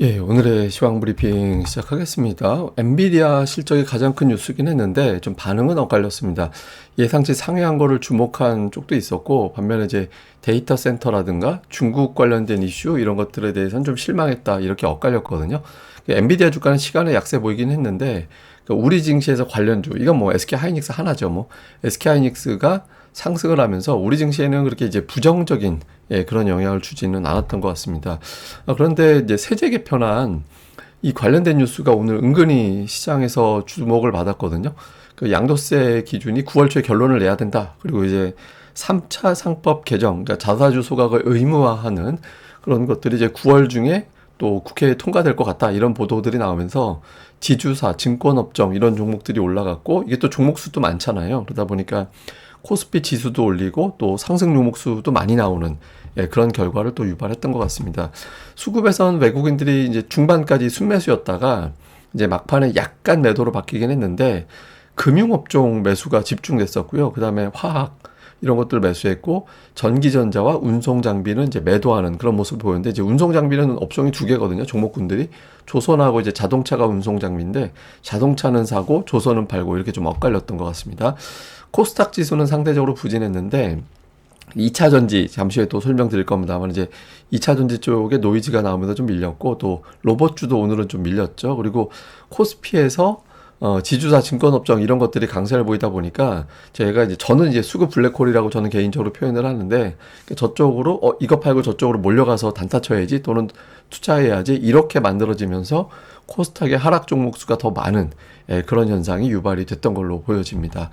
예, 오늘의 시황 브리핑 시작하겠습니다. 엔비디아 실적이 가장 큰 뉴스긴 했는데 좀 반응은 엇갈렸습니다. 예상치 상회한 거를 주목한 쪽도 있었고 반면에 이제 데이터 센터라든가 중국 관련된 이슈 이런 것들에 대해서는 좀 실망했다 이렇게 엇갈렸거든요. 엔비디아 주가는 시간의 약세 보이긴 했는데 우리 증시에서 관련주 이건 뭐 SK 하이닉스 하나죠. 뭐 SK 하이닉스가 상승을 하면서 우리 증시에는 그렇게 이제 부정적인 그런 영향을 주지는 않았던 것 같습니다. 그런데 이제 세제 개편안 이 관련된 뉴스가 오늘 은근히 시장에서 주목을 받았거든요. 그 양도세 기준이 9월 초에 결론을 내야 된다. 그리고 이제 3차 상법 개정, 그러니까 자사주 소각을 의무화하는 그런 것들이 이제 9월 중에 또 국회에 통과될 것 같다. 이런 보도들이 나오면서 지주사, 증권업종 이런 종목들이 올라갔고 이게 또 종목 수도 많잖아요. 그러다 보니까 코스피 지수도 올리고 또 상승 종목 수도 많이 나오는 그런 결과를 또 유발했던 것 같습니다. 수급에선 외국인들이 이제 중반까지 순매수였다가 이제 막판에 약간 매도로 바뀌긴 했는데 금융업종 매수가 집중됐었고요. 그 다음에 화학 이런 것들 매수했고 전기전자와 운송장비는 이제 매도하는 그런 모습을 보였는데 이제 운송장비는 업종이 두 개거든요. 종목군들이 조선하고 이제 자동차가 운송장비인데 자동차는 사고 조선은 팔고 이렇게 좀 엇갈렸던 것 같습니다. 코스닥 지수는 상대적으로 부진했는데 2차 전지 잠시 후에 또 설명드릴 겁니다만 이제 2차 전지 쪽에 노이즈가 나오면서 좀 밀렸고 또 로봇주도 오늘은 좀 밀렸죠. 그리고 코스피에서 지주사 증권업종 이런 것들이 강세를 보이다 보니까 저는 이제 수급 블랙홀이라고 저는 개인적으로 표현을 하는데 저쪽으로 이거 팔고 저쪽으로 몰려가서 단타 쳐야지 또는 투자해야지 이렇게 만들어지면서 코스닥의 하락 종목 수가 더 많은 그런 현상이 유발이 됐던 걸로 보여집니다.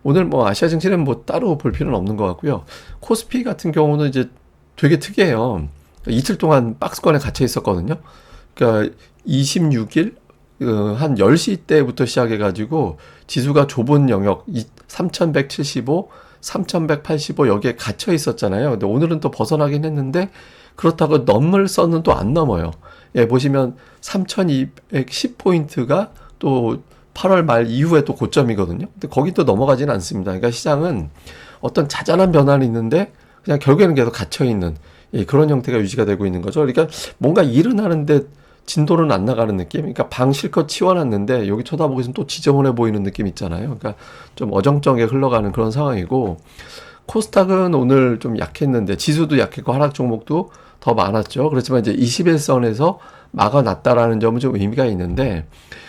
오늘 뭐 아시아 증시는 뭐 따로 볼 필요는 없는 것 같고요. 코스피 같은 경우는 이제 되게 특이해요. 이틀 동안 박스권에 갇혀 있었거든요. 그러니까 26일 한 10시 때부터 시작해가지고 지수가 좁은 영역 3175, 3185 여기에 갇혀 있었잖아요. 근데 오늘은 또 벗어나긴 했는데 그렇다고 넘을 선은 또 안 넘어요. 예, 보시면 3210포인트가 또 8월 말 이후에 또 고점이거든요. 근데 거기 또 넘어가지는 않습니다. 그러니까 시장은 어떤 자잘한 변화는 있는데 그냥 결국에는 계속 갇혀 있는 그런 형태가 유지가 되고 있는 거죠. 그러니까 뭔가 일은 하는데 진도는 안 나가는 느낌? 그러니까 방 실컷 치워놨는데 여기 쳐다보고 있으면 또 지저분해 보이는 느낌 있잖아요. 그러니까 좀 어정쩡하게 흘러가는 그런 상황이고 코스닥은 오늘 좀 약했는데 지수도 약했고 하락 종목도 더 많았죠. 그렇지만 이제 21선에서 막아놨다라는 점은 좀 의미가 있는데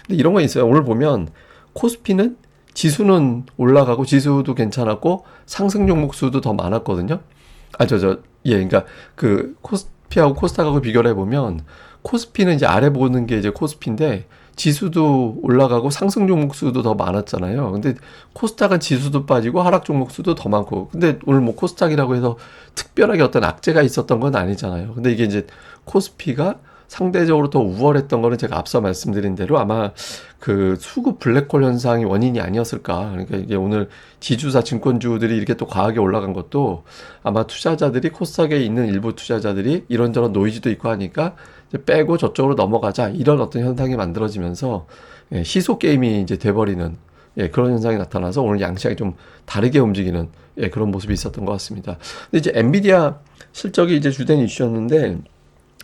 근데 이런 거 있어요. 오늘 보면 코스피는 지수는 올라가고 지수도 괜찮았고 상승 종목 수도 더 많았거든요. 그러니까 그 코스피하고 코스닥하고 비교를 해보면 코스피는 이제 아래 보는 게 이제 코스피인데 지수도 올라가고 상승 종목 수도 더 많았잖아요. 근데 코스닥은 지수도 빠지고 하락 종목 수도 더 많고. 근데 오늘 뭐 코스닥이라고 해서 특별하게 어떤 악재가 있었던 건 아니잖아요. 근데 이게 이제 코스피가 상대적으로 더 우월했던 거는 제가 앞서 말씀드린 대로 아마 그 수급 블랙홀 현상이 원인이 아니었을까. 그러니까 이게 오늘 지주사 증권주들이 이렇게 또 과하게 올라간 것도 아마 투자자들이 코스닥에 있는 일부 투자자들이 이런저런 노이즈도 있고 하니까 이제 빼고 저쪽으로 넘어가자 이런 어떤 현상이 만들어지면서 시소 게임이 이제 돼버리는 그런 현상이 나타나서 오늘 양시장이 좀 다르게 움직이는 그런 모습이 있었던 것 같습니다. 근데 이제 엔비디아 실적이 이제 주된 이슈였는데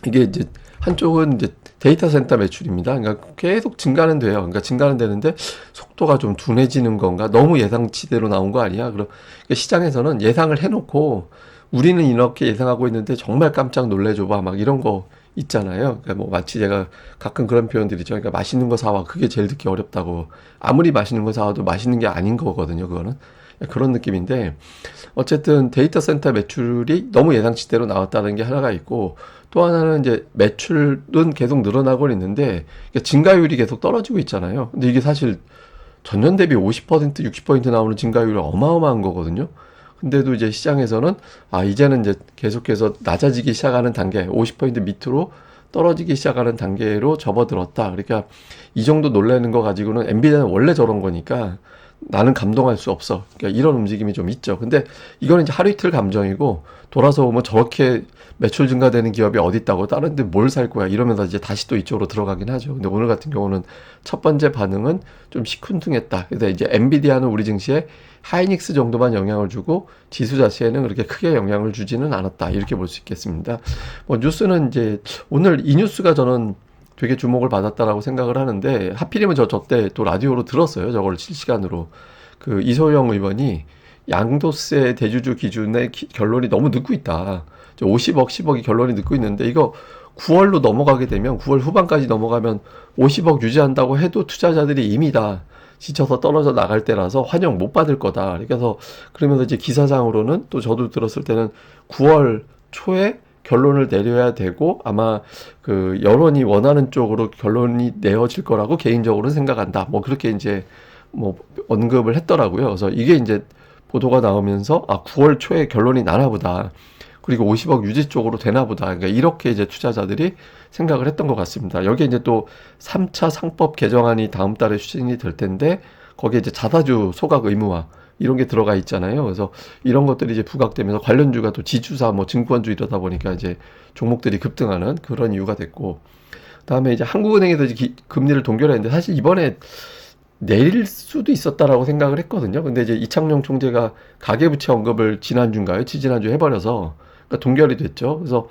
이게 이제 한쪽은 이제 데이터 센터 매출입니다. 그러니까 계속 증가는 돼요. 그러니까 증가는 되는데 속도가 좀 둔해지는 건가? 너무 예상치대로 나온 거 아니야? 그러니까 시장에서는 예상을 해놓고 우리는 이렇게 예상하고 있는데 정말 깜짝 놀래줘봐. 막 이런 거 있잖아요. 그러니까 뭐 마치 제가 가끔 그런 표현들이죠. 그러니까 맛있는 거 사와. 그게 제일 듣기 어렵다고. 아무리 맛있는 거 사와도 맛있는 게 아닌 거거든요. 그거는. 그런 느낌인데 어쨌든 데이터 센터 매출이 너무 예상치대로 나왔다는 게 하나가 있고 또 하나는 이제 매출은 계속 늘어나고 있는데 증가율이 계속 떨어지고 있잖아요. 근데 이게 사실 전년 대비 50%, 60% 나오는 증가율이 어마어마한 거거든요. 근데도 이제 시장에서는 이제는 이제 계속해서 낮아지기 시작하는 단계, 50% 밑으로 떨어지기 시작하는 단계로 접어들었다. 그러니까 이 정도 놀라는 거 가지고는 엔비디아는 원래 저런 거니까 나는 감동할 수 없어. 그러니까 이런 움직임이 좀 있죠. 근데 이거는 이제 하루 이틀 감정이고 돌아서 보면 저렇게 매출 증가되는 기업이 어디 있다고 다른 데 뭘 살 거야 이러면서 이제 다시 또 이쪽으로 들어가긴 하죠. 근데 오늘 같은 경우는 첫 번째 반응은 좀 시큰둥했다. 그래서 이제 엔비디아는 우리 증시에 하이닉스 정도만 영향을 주고 지수 자체에는 그렇게 크게 영향을 주지는 않았다. 이렇게 볼 수 있겠습니다. 뭐 뉴스는 이제 오늘 이 뉴스가 저는 되게 주목을 받았다라고 생각을 하는데, 하필이면 저 때 또 라디오로 들었어요. 저걸 실시간으로. 그 이소영 의원이 양도세 대주주 기준의 결론이 너무 늦고 있다. 50억, 10억이 결론이 늦고 있는데, 이거 9월로 넘어가게 되면, 9월 후반까지 넘어가면 50억 유지한다고 해도 투자자들이 이미 다 지쳐서 떨어져 나갈 때라서 환영 못 받을 거다. 그래서 그러면서 이제 기사상으로는, 또 저도 들었을 때는 9월 초에 결론을 내려야 되고, 아마 그 여론이 원하는 쪽으로 결론이 내어질 거라고 개인적으로는 생각한다. 뭐 그렇게 이제 뭐 언급을 했더라고요. 그래서 이게 이제 보도가 나오면서, 아, 9월 초에 결론이 나나 보다. 그리고 50억 유지 쪽으로 되나 보다. 그러니까 이렇게 이제 투자자들이 생각을 했던 것 같습니다. 여기에 이제 또 3차 상법 개정안이 다음 달에 추진이 될 텐데, 거기에 이제 자사주 소각 의무화 이런 게 들어가 있잖아요. 그래서 이런 것들이 이제 부각되면서 관련주가 또 지주사 뭐 증권주 이러다 보니까 이제 종목들이 급등하는 그런 이유가 됐고, 그다음에 이제 한국은행에서 이제 금리를 동결했는데, 사실 이번에 내릴 수도 있었다라고 생각을 했거든요. 근데 이제 이창용 총재가 가계부채 언급을 지난주인가요? 지지난주 해버려서, 그러니까 동결이 됐죠. 그래서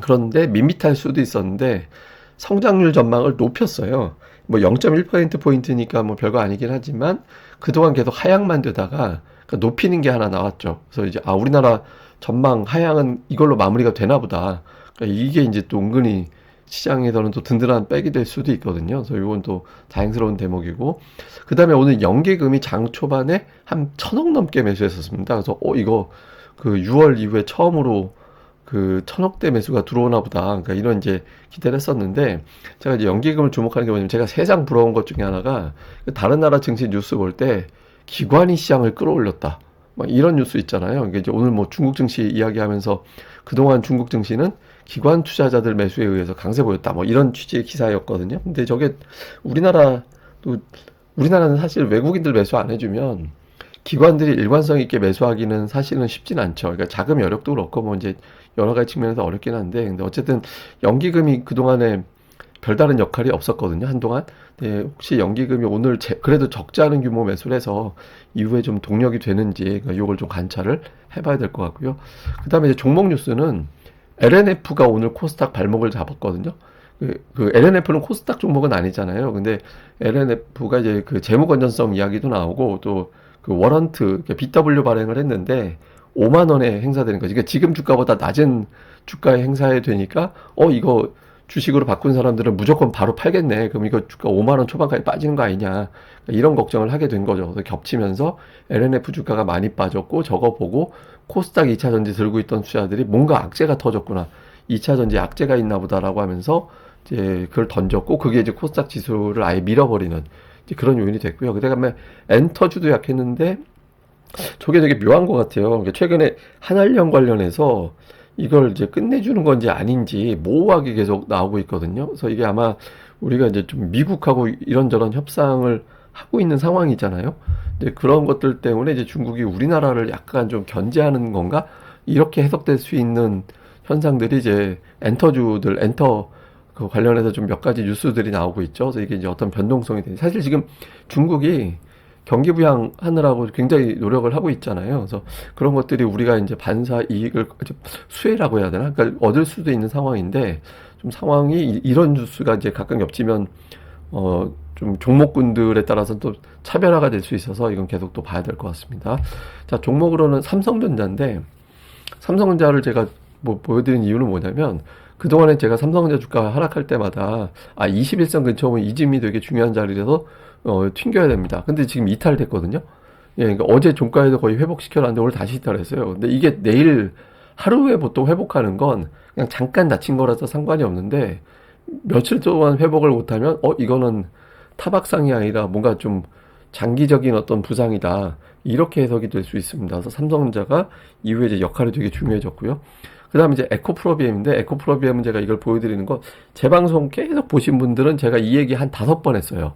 그런데 밋밋할 수도 있었는데 성장률 전망을 높였어요. 뭐 0.1%포인트니까 뭐 별거 아니긴 하지만 그동안 계속 하향만 되다가 그러니까 높이는 게 하나 나왔죠. 그래서 이제, 아, 우리나라 전망 하향은 이걸로 마무리가 되나 보다. 그러니까 이게 이제 또 은근히 시장에서는 또 든든한 백이 될 수도 있거든요. 그래서 이건 또 다행스러운 대목이고, 그 다음에 오늘 연기금이 장 초반에 한 1,000억 넘게 매수했었습니다. 그래서 이거 그 6월 이후에 처음으로 그 1,000억대 매수가 들어오나 보다. 그러니까 이런 이제 기대를 했었는데, 제가 이제 연기금을 주목하는 게 뭐냐면, 제가 세상 부러운 것 중에 하나가 다른 나라 증시 뉴스 볼 때 기관이 시장을 끌어올렸다, 막 이런 뉴스 있잖아요. 이게 이제 오늘 뭐 중국 증시 이야기하면서 그동안 중국 증시는 기관 투자자들 매수에 의해서 강세 보였다, 뭐 이런 취지의 기사였거든요. 근데 저게 우리나라도, 우리나라는 사실 외국인들 매수 안 해주면 기관들이 일관성 있게 매수하기는 사실은 쉽진 않죠. 그러니까 자금 여력도 그렇고 뭐 이제 여러 가지 측면에서 어렵긴 한데, 근데 어쨌든 연기금이 그동안에 별다른 역할이 없었거든요, 한동안. 네, 혹시 연기금이 오늘 그래도 적지 않은 규모 매수를 해서 이후에 좀 동력이 되는지, 그러니까 이걸 좀 관찰을 해봐야 될 것 같고요. 그 다음에 이제 종목 뉴스는 LNF가 오늘 코스닥 발목을 잡았거든요. 그 LNF는 코스닥 종목은 아니잖아요. 근데 LNF가 이제 그 재무 건전성 이야기도 나오고, 또 그 워런트 BW 발행을 했는데 5만 원에 행사되는 거지. 그러니까 지금 주가보다 낮은 주가에 행사해 되니까, 이거 주식으로 바꾼 사람들은 무조건 바로 팔겠네. 그럼 이거 주가 5만 원 초반까지 빠지는 거 아니냐, 그러니까 이런 걱정을 하게 된 거죠. 그래서 겹치면서 LNF 주가가 많이 빠졌고, 저거 보고 코스닥 2차 전지 들고 있던 투자들이 뭔가 악재가 터졌구나, 2차 전지 악재가 있나 보다라고 하면서 이제 그걸 던졌고, 그게 이제 코스닥 지수를 아예 밀어버리는 이제 그런 요인이 됐고요. 그다음에 엔터주도 약했는데 저게 되게 묘한 것 같아요. 그러니까 최근에 한알령 관련해서 이걸 이제 끝내주는 건지 아닌지 모호하게 계속 나오고 있거든요. 그래서 이게 아마 우리가 이제 좀 미국하고 이런저런 협상을 하고 있는 상황이잖아요. 근데 그런 것들 때문에 이제 중국이 우리나라를 약간 좀 견제하는 건가, 이렇게 해석될 수 있는 현상들이 이제 엔터 그 관련해서 좀 몇 가지 뉴스들이 나오고 있죠. 그래서 이게 이제 어떤 변동성이 되는, 사실 지금 중국이 경기 부양하느라고 굉장히 노력을 하고 있잖아요. 그래서 그런 것들이 우리가 이제 반사 이익을 수혜라고 해야 되나? 그러니까 얻을 수도 있는 상황인데, 좀 상황이 이런 뉴스가 이제 가끔 겹치면 좀 종목군들에 따라서 또 차별화가 될 수 있어서 이건 계속 또 봐야 될 것 같습니다. 자, 종목으로는 삼성전자인데, 삼성전자를 제가 뭐 보여드린 이유는 뭐냐면, 그동안에 제가 삼성전자 주가가 하락할 때마다, 21선 근처 오면 이 짐이 되게 중요한 자리라서 튕겨야 됩니다. 근데 지금 이탈됐거든요. 예, 그러니까 어제 종가에도 거의 회복시켜놨는데 오늘 다시 이탈했어요. 근데 이게 내일 하루에 보통 회복하는 건 그냥 잠깐 다친 거라서 상관이 없는데, 며칠 동안 회복을 못하면 이거는 타박상이 아니라 뭔가 좀 장기적인 어떤 부상이다, 이렇게 해석이 될 수 있습니다. 그래서 삼성전자가 이후에 이제 역할이 되게 중요해졌고요. 그 다음에 이제 에코프로비엠인데, 에코프로비엠은 제가 이걸 보여드리는 거, 제 방송 계속 보신 분들은 제가 이 얘기 한 5번 했어요.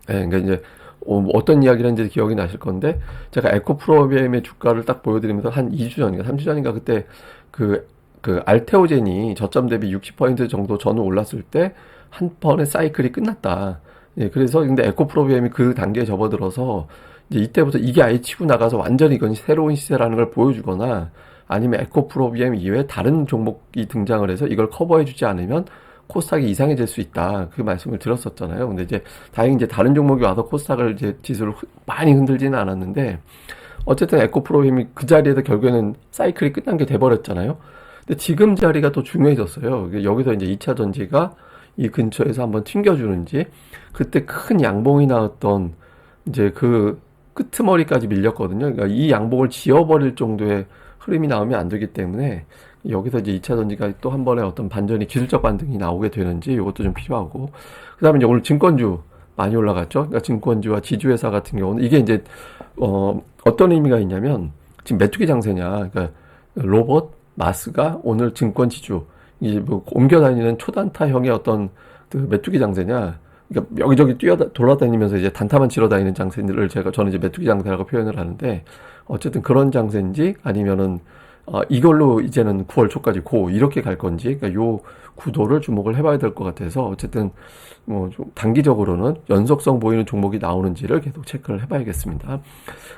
네, 그러니까 이제 어떤 이야기를 했는지 기억이 나실 건데, 제가 에코프로비엠의 주가를 딱 보여드리면서 한 2주 전인가 3주 전인가 그때 그 알테오젠이 저점 대비 60% 정도 전후 올랐을 때 한 번의 사이클이 끝났다. 예, 그래서 근데 에코프로비엠이 그 단계에 접어들어서 이제 이때부터 이게 아예 치고 나가서 완전히 이건 새로운 시세라는 걸 보여주거나, 아니면 에코프로비엠 이외에 다른 종목이 등장을 해서 이걸 커버해주지 않으면 코스닥이 이상해질 수 있다. 그 말씀을 드렸었잖아요. 근데 이제 다행히 이제 다른 종목이 와서 코스닥을 이제 지수를 많이 흔들지는 않았는데 어쨌든 에코프로힘이 그 자리에서 결국에는 사이클이 끝난 게 돼버렸잖아요. 근데 지금 자리가 또 중요해졌어요. 여기서 이제 2차 전지가 이 근처에서 한번 튕겨주는지, 그때 큰 양봉이 나왔던 이제 그 끄트머리까지 밀렸거든요. 그러니까 이 양봉을 지워버릴 정도의 흐름이 나오면 안 되기 때문에 여기서 이제 2차 전지가 또 한 번의 어떤 반전이, 기술적 반등이 나오게 되는지 이것도 좀 필요하고, 그 다음에 이제 오늘 증권주 많이 올라갔죠. 그러니까 증권주와 지주회사 같은 경우는 이게 이제 어떤 의미가 있냐면 지금 메뚜기 장세냐, 그러니까 로봇, 마스가 오늘 증권 지주, 이제 뭐 옮겨 다니는 초단타형의 어떤 그 메뚜기 장세냐, 그러니까 여기저기 돌아다니면서 이제 단타만 치러 다니는 장세를 저는 이제 메뚜기 장세라고 표현을 하는데, 어쨌든 그런 장세인지 아니면은 이걸로 이제는 9월 초까지 이렇게 갈 건지, 그러니까 요 구도를 주목을 해봐야 될 것 같아서, 어쨌든 뭐 좀 단기적으로는 연속성 보이는 종목이 나오는지를 계속 체크를 해봐야겠습니다.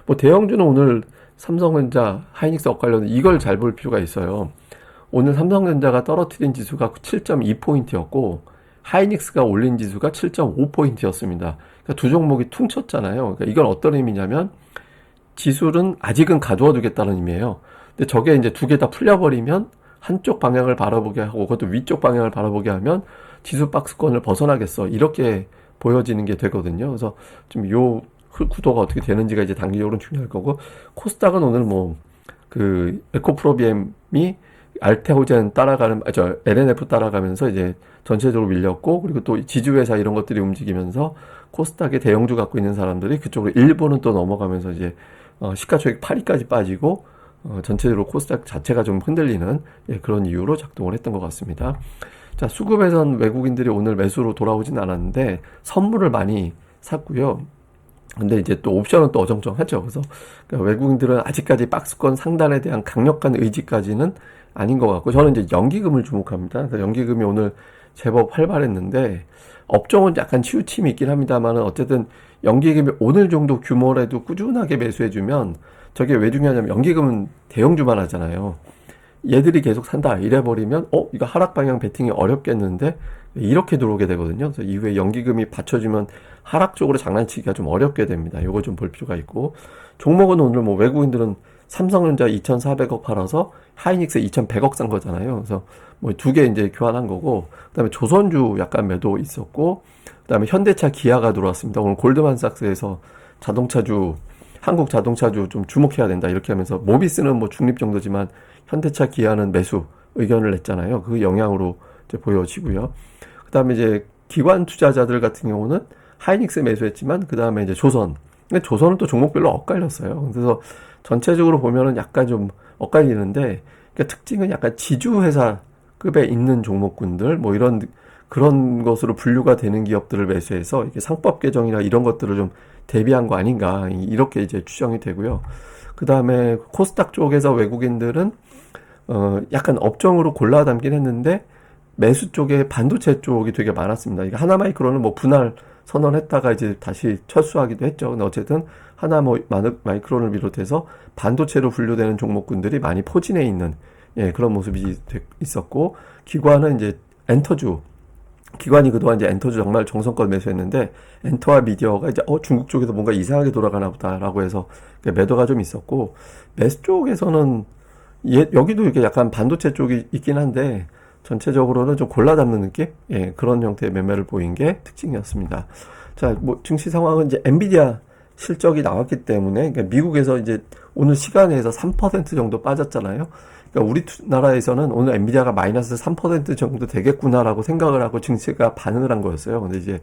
뭐 대형주는 오늘 삼성전자, 하이닉스 엇갈려는 이걸 잘 볼 필요가 있어요. 오늘 삼성전자가 떨어뜨린 지수가 7.2포인트였고 하이닉스가 올린 지수가 7.5포인트였습니다. 그러니까 두 종목이 퉁쳤잖아요. 그러니까 이건 어떤 의미냐면 지수는 아직은 가두어 두겠다는 의미예요. 근데 저게 이제 두 개 다 풀려버리면 한쪽 방향을 바라보게 하고 그것도 위쪽 방향을 바라보게 하면 지수 박스권을 벗어나겠어, 이렇게 보여지는 게 되거든요. 그래서 좀 요 구도가 어떻게 되는지가 이제 단기적으로 중요할 거고, 코스닥은 오늘 뭐 그 에코프로비엠이 알테오젠 따라가는, LNF 따라가면서 이제 전체적으로 밀렸고, 그리고 또 지주회사 이런 것들이 움직이면서 코스닥의 대형주 갖고 있는 사람들이 그쪽으로 일부는 또 넘어가면서 이제 시가총액 8위까지 빠지고 전체적으로 코스닥 자체가 좀 흔들리는, 그런 이유로 작동을 했던 것 같습니다. 자, 수급에선 외국인들이 오늘 매수로 돌아오진 않았는데 선물을 많이 샀고요. 근데 이제 또 옵션은 또 어정쩡하죠. 그래서 그러니까 외국인들은 아직까지 박스권 상단에 대한 강력한 의지까지는 아닌 것 같고, 저는 이제 연기금을 주목합니다. 그래서 연기금이 오늘 제법 활발했는데 업종은 약간 치우침이 있긴 합니다만, 어쨌든 연기금이 오늘 정도 규모라도 꾸준하게 매수해주면, 저게 왜 중요하냐면 연기금은 대형주만 하잖아요. 얘들이 계속 산다 이래버리면 이거 하락 방향 베팅이 어렵겠는데 이렇게 들어오게 되거든요. 그래서 이후에 연기금이 받쳐주면 하락 쪽으로 장난치기가 좀 어렵게 됩니다. 이거 좀 볼 필요가 있고, 종목은 오늘 뭐 외국인들은 삼성전자 2,400억 팔아서 하이닉스 2,100억 산 거잖아요. 그래서 뭐 두 개 이제 교환한 거고, 그다음에 조선주 약간 매도 있었고, 그다음에 현대차, 기아가 들어왔습니다. 오늘 골드만삭스에서 자동차주, 한국 자동차주 좀 주목해야 된다 이렇게 하면서, 모비스는 뭐 중립 정도지만 현대차, 기아는 매수 의견을 냈잖아요. 그 영향으로 이제 보여지고요. 그다음에 이제 기관 투자자들 같은 경우는 하이닉스 매수했지만 그 다음에 이제 조선. 근데 조선은 또 종목별로 엇갈렸어요. 그래서 전체적으로 보면은 약간 좀 엇갈리는데, 그러니까 특징은 약간 지주회사급에 있는 종목군들, 뭐 그런 것으로 분류가 되는 기업들을 매수해서 이게 상법 개정이나 이런 것들을 좀 대비한 거 아닌가, 이렇게 이제 추정이 되고요. 그 다음에 코스닥 쪽에서 외국인들은 약간 업종으로 골라 담긴 했는데 매수 쪽에 반도체 쪽이 되게 많았습니다. 이게 하나마이크론은 뭐 분할 선언했다가 이제 다시 철수하기도 했죠. 근데 어쨌든 하나마이크론을 비롯해서 반도체로 분류되는 종목군들이 많이 포진해 있는, 그런 모습이 있었고, 기관은 이제 엔터주, 기관이 그동안 이제 엔터주 정말 정성껏 매수했는데 엔터와 미디어가 이제 중국 쪽에서 뭔가 이상하게 돌아가나 보다라고 해서 매도가 좀 있었고, 매수 쪽에서는 여기도 이렇게 약간 반도체 쪽이 있긴 한데 전체적으로는 좀 골라 담는 느낌? 그런 형태의 매매를 보인 게 특징이었습니다. 자, 뭐 증시 상황은 이제 엔비디아 실적이 나왔기 때문에, 그러니까 미국에서 이제 오늘 시간에서 3% 정도 빠졌잖아요. 그러니까 우리나라에서는 오늘 엔비디아가 마이너스 3% 정도 되겠구나라고 생각을 하고 증시가 반응을 한 거였어요. 근데 이제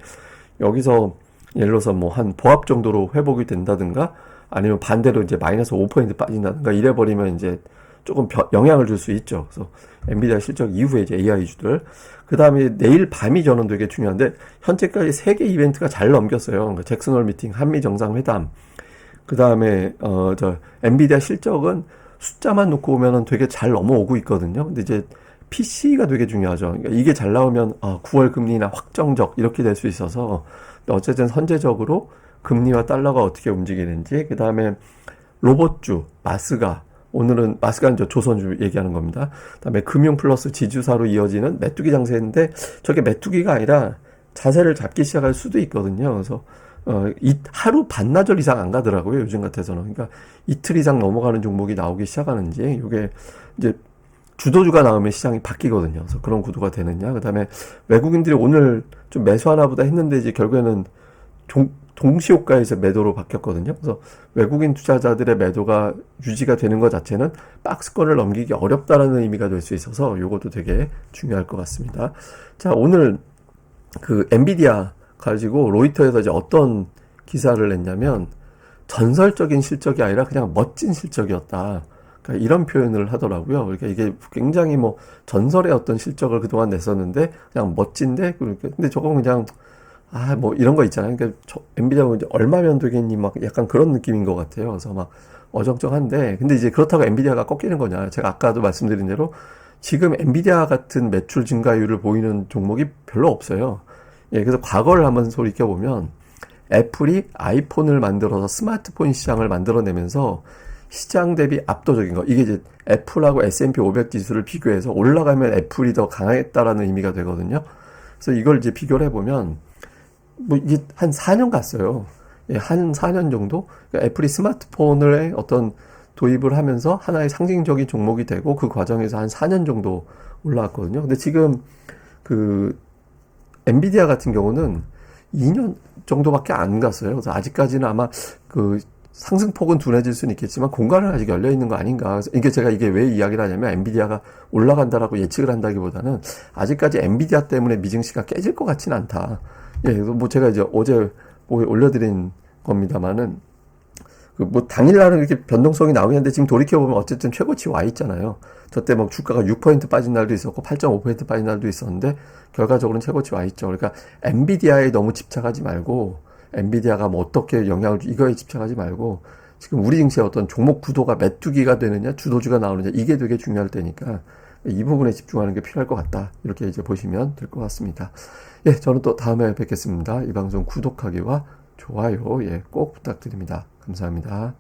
여기서 예를 들어서 뭐 한 보합 정도로 회복이 된다든가, 아니면 반대로 이제 마이너스 5% 빠진다든가 이래버리면 이제 조금 영향을 줄 수 있죠. 그래서 엔비디아 실적 이후에 이제 AI주들. 그 다음에 내일 밤이 저는 되게 중요한데, 현재까지 3개 이벤트가 잘 넘겼어요. 그러니까 잭슨홀 미팅, 한미 정상회담. 그 다음에, 엔비디아 실적은 숫자만 놓고 보면은 되게 잘 넘어오고 있거든요. 근데 이제 PC가 되게 중요하죠. 그러니까 이게 잘 나오면 9월 금리나 확정적 이렇게 될 수 있어서, 어쨌든 선제적으로 금리와 달러가 어떻게 움직이는지, 그 다음에 로봇주, 마스가 오늘은 마스크는 조선주 얘기하는 겁니다. 그다음에 금융 플러스 지주사로 이어지는 메뚜기 장세인데 저게 메뚜기가 아니라 자세를 잡기 시작할 수도 있거든요. 그래서 하루 반나절 이상 안 가더라고요. 요즘 같아서는. 그러니까 이틀 이상 넘어가는 종목이 나오기 시작하는지 이게 이제 주도주가 나오면 시장이 바뀌거든요. 그래서 그런 구도가 되느냐. 그다음에 외국인들이 오늘 좀 매수하나 보다 했는데 이제 결국에는 동시효과에서 매도로 바뀌었거든요. 그래서 외국인 투자자들의 매도가 유지가 되는 것 자체는 박스권을 넘기기 어렵다라는 의미가 될 수 있어서 이것도 되게 중요할 것 같습니다. 자, 오늘 그 엔비디아 가지고 로이터에서 이제 어떤 기사를 냈냐면 전설적인 실적이 아니라 그냥 멋진 실적이었다. 그러니까 이런 표현을 하더라고요. 그러니까 이게 굉장히 뭐 전설의 어떤 실적을 그동안 냈었는데 그냥 멋진데 근데 저건 그냥 뭐 이런 거 있잖아요. 그러니까 엔비디아가 이제 얼마면 되겠니 막 약간 그런 느낌인 것 같아요. 그래서 막 어정쩡한데 근데 이제 그렇다고 엔비디아가 꺾이는 거냐? 제가 아까도 말씀드린 대로 지금 엔비디아 같은 매출 증가율을 보이는 종목이 별로 없어요. 예, 그래서 과거를 한번 돌이켜보면 애플이 아이폰을 만들어서 스마트폰 시장을 만들어내면서 시장 대비 압도적인 거. 이게 이제 애플하고 S&P 500 지수를 비교해서 올라가면 애플이 더 강했다라는 의미가 되거든요. 그래서 이걸 이제 비교를 해보면 뭐 이게 한 4년 갔어요. 예, 한 4년 정도? 그러니까 애플이 스마트폰을 어떤 도입을 하면서 하나의 상징적인 종목이 되고 그 과정에서 한 4년 정도 올라왔거든요. 근데 지금 그 엔비디아 같은 경우는 2년 정도밖에 안 갔어요. 그래서 아직까지는 아마 그 상승폭은 둔해질 수는 있겠지만 공간은 아직 열려 있는 거 아닌가. 그래서 이게 왜 이야기를 하냐면 엔비디아가 올라간다라고 예측을 한다기보다는 아직까지 엔비디아 때문에 미증시가 깨질 것 같지는 않다. 예, 뭐 제가 이제 어제 올려드린 겁니다만은 뭐 당일날은 이렇게 변동성이 나오긴 한데 지금 돌이켜보면 어쨌든 최고치 와 있잖아요. 저때 뭐 주가가 6% 빠진 날도 있었고 8.5% 빠진 날도 있었는데 결과적으로는 최고치 와 있죠. 그러니까 엔비디아에 너무 집착하지 말고 엔비디아가 뭐 어떻게 영향을 이거에 집착하지 말고 지금 우리 증시의 어떤 종목 구도가 메뚜기가 되느냐 주도주가 나오느냐 이게 되게 중요할 때니까 이 부분에 집중하는 게 필요할 것 같다. 이렇게 이제 보시면 될 것 같습니다. 예, 저는 또 다음에 뵙겠습니다. 이 방송 구독하기와 좋아요, 꼭 부탁드립니다. 감사합니다.